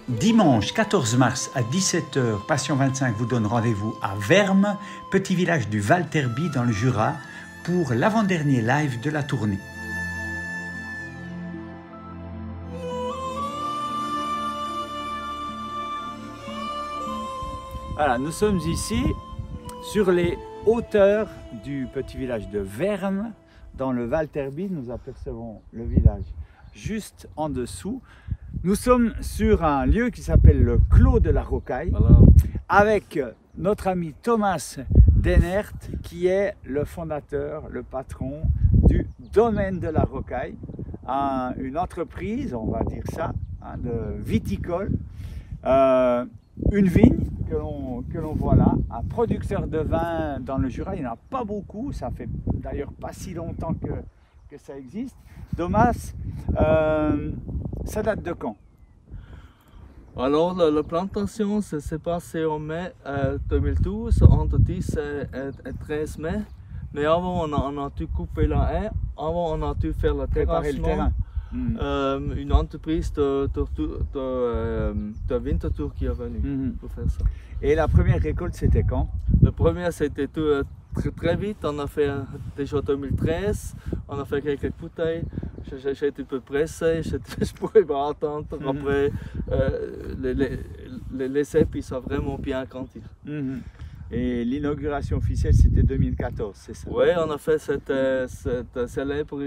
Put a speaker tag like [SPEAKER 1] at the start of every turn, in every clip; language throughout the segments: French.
[SPEAKER 1] Dimanche 14 mars à 17 h, Passion 25 vous donne rendez-vous à Vermes, petit village du Val Terby dans le Jura, pour l'avant-dernier live de la tournée. Voilà, nous sommes ici sur les hauteurs du petit village de Vermes, dans le Val Terby. Nous apercevons le village juste en dessous. Nous sommes sur un lieu qui s'appelle le Clos de la Rocaille, voilà, avec notre ami Thomas Denert, qui est le fondateur, le patron du domaine de la Rocaille, une entreprise, on va dire ça, de viticole, une vigne que l'on voit là, un producteur de vin dans le Jura. Il n'y en a pas beaucoup, ça fait d'ailleurs pas si longtemps que ça existe. Thomas, ça date de quand?
[SPEAKER 2] Alors, la plantation s'est passée en mai 2012, entre 10 et 13 mai. Mais avant, on a dû couper la haie, avant on a dû faire le terrassement. Une entreprise de Winterthur qui est venue pour faire ça.
[SPEAKER 1] Et la première récolte, c'était quand?
[SPEAKER 2] La première, c'était très vite. On a fait déjà en 2013, on a fait quelques bouteilles. J'ai été un peu pressé, je ne pouvais pas attendre. Après, les cèpes, ils sont vraiment bien grandir.
[SPEAKER 1] Et l'inauguration officielle, c'était 2014, c'est ça?
[SPEAKER 2] Oui, on a fait cette célèbre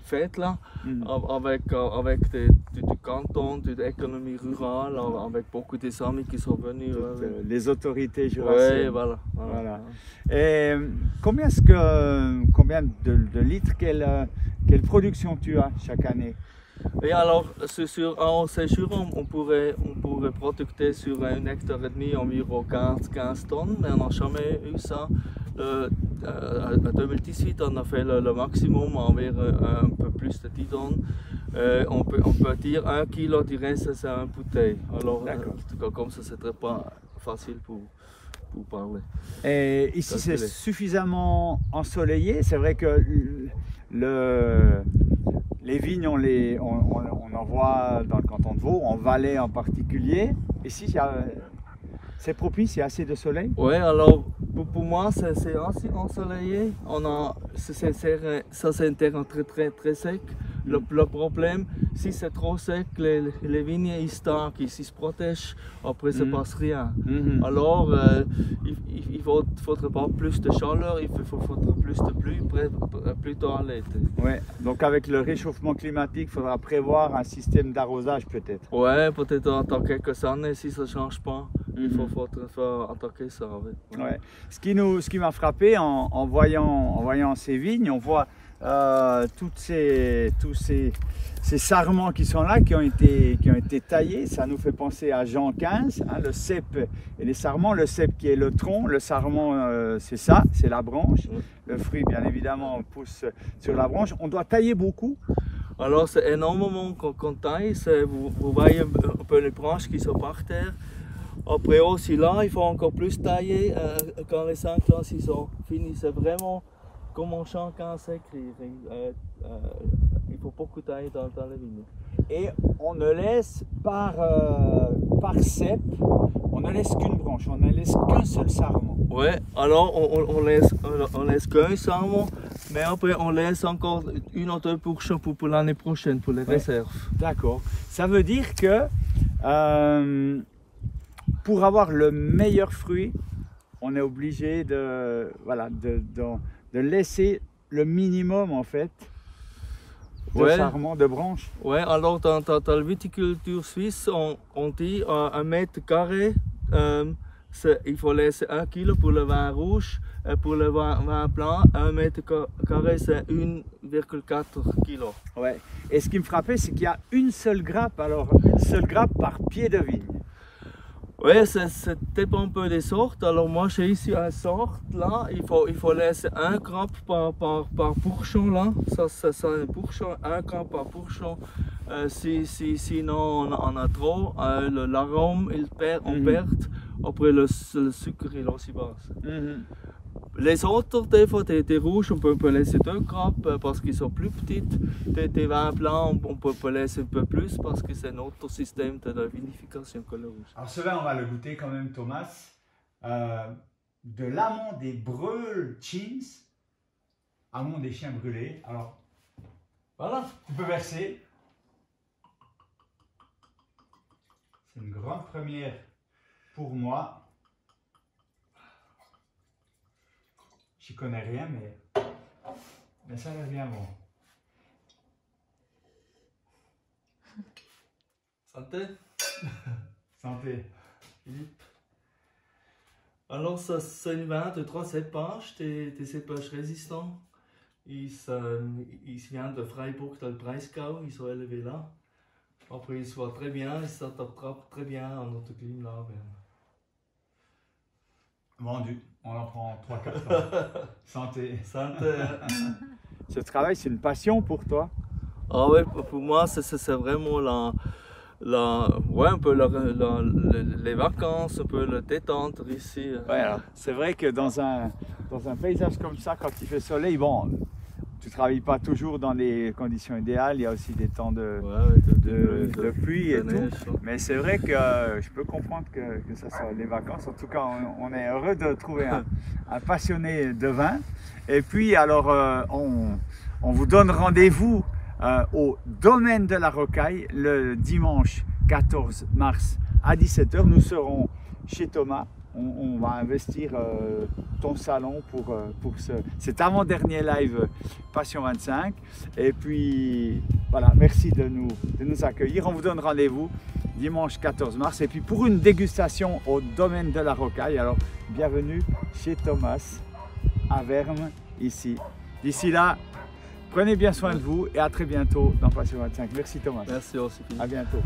[SPEAKER 2] fête là, avec du canton, de l'économie rurale, avec beaucoup des amis qui sont venus.
[SPEAKER 1] Les autorités jurassiennes.
[SPEAKER 2] Oui, voilà.
[SPEAKER 1] Et combien de litres, quelle production tu as chaque année?
[SPEAKER 2] Et alors, en séjour, on pourrait producter sur 1,5 hectare environ 15 tonnes, mais on n'a jamais eu ça. En 2018, on a fait le maximum, environ un peu plus de 10 tonnes. On peut dire 1 kilo du reste, c'est une bouteille. Alors, comme ça, c'est très pas facile pour parler.
[SPEAKER 1] Et ici, c'est suffisamment ensoleillé. C'est vrai que les vignes, on en voit dans le canton de Vaud, en Valais en particulier. Ici, c'est propice, il y a assez de soleil?
[SPEAKER 2] Oui, alors pour moi, c'est assez ensoleillé. Ça, c'est un terrain très sec. Le problème, si c'est trop sec, les vignes ils stagnent, ils se protègent, après ça ne passe rien. Alors, il ne faudrait pas plus de chaleur, il faudrait plus de pluie, plutôt à l'été.
[SPEAKER 1] Ouais. Donc avec le réchauffement climatique, il faudra prévoir un système d'arrosage peut-être?
[SPEAKER 2] Oui, peut-être dans quelques années, si ça ne change pas, il faut attaquer ça.
[SPEAKER 1] Ouais. Ce qui m'a frappé en voyant ces vignes, on voit tous ces sarments qui sont là, qui ont été taillés. Ça nous fait penser à Jean 15, le cep et les sarments. Le cep qui est le tronc, le sarment c'est ça, c'est la branche. Le fruit bien évidemment pousse sur la branche. On doit tailler beaucoup.
[SPEAKER 2] Alors c'est énormément qu'on taille, vous voyez un peu les branches qui sont par terre. Après aussi là, il faut encore plus tailler quand les 5 classes ils sont finis. C'est vraiment comme en chant 15 s'écrit. Il faut beaucoup tailler dans les vignes.
[SPEAKER 1] Et on ne laisse par cep, on ne laisse qu'une branche, on ne laisse qu'un seul sarment.
[SPEAKER 2] Oui, alors on laisse qu'un sarment, mais après on laisse encore 1 ou 2 portions pour l'année prochaine, pour les réserves. D'accord.
[SPEAKER 1] Ça veut dire que pour avoir le meilleur fruit, on est obligé de laisser le minimum en fait de sarments, de branches.
[SPEAKER 2] Oui, alors dans la viticulture suisse, on dit 1 mètre carré, il faut laisser 1 kilo pour le vin rouge, et pour le vin blanc, 1 mètre carré c'est 1,4 kg.
[SPEAKER 1] Ouais. Et ce qui me frappait, c'est qu'il y a une seule grappe par pied de vigne.
[SPEAKER 2] Oui, ça dépend un peu des sortes. Alors moi j'ai ici une sorte là, il faut laisser 1 grappe par portion là. Ça c'est un portion, 1 grappe par portion. Sinon on a trop, l'arôme on perd. Après le sucre il est aussi bas. Les autres, des fois, des rouges, on peut laisser 2 grappes parce qu'ils sont plus petites. Des vins blancs, on peut laisser un peu plus parce que c'est notre système de vinification que le rouge.
[SPEAKER 1] Alors ce vin, on va le goûter quand même, Thomas. De l'amont des Breuls Chins, amont des chiens brûlés. Alors, voilà, tu peux verser. C'est une grande première pour moi. J'y connais rien, mais ça a l'air bien bon.
[SPEAKER 2] Santé.
[SPEAKER 1] Santé.
[SPEAKER 2] Philippe. Alors, ça, c'est un vin de 3 cépages, des cépages résistants. Ils viennent de Freiburg, dans le Breisgau, ils sont élevés là. Après, ils se voient très bien, ils s'attrapent très bien à notre climat là.
[SPEAKER 1] Vendu, on en prend 3 cartons. Santé.
[SPEAKER 2] Santé.
[SPEAKER 1] Ce travail, c'est une passion pour toi?
[SPEAKER 2] Ah ouais, pour moi, c'est vraiment ouais, un peu les vacances, un peu le détente ici.
[SPEAKER 1] Ouais, alors, c'est vrai que dans un paysage comme ça, quand il fait soleil, bon, tu ne travailles pas toujours dans les conditions idéales, il y a aussi des temps de pluie et tout. Mais c'est vrai que je peux comprendre que ce soit les vacances. En tout cas, on est heureux de trouver un passionné de vin. Et puis, alors, on vous donne rendez-vous au domaine de la Rocaille le dimanche 14 mars à 17 h. Nous serons chez Thomas. On va investir ton salon pour cet avant-dernier live Passion 25. Et puis voilà, merci de nous accueillir. On vous donne rendez-vous dimanche 14 mars. Et puis pour une dégustation au domaine de la Rocaille. Alors bienvenue chez Thomas à Vern ici. D'ici là, prenez bien soin de vous et à très bientôt dans Passion 25. Merci Thomas.
[SPEAKER 2] Merci aussi.
[SPEAKER 1] À bientôt.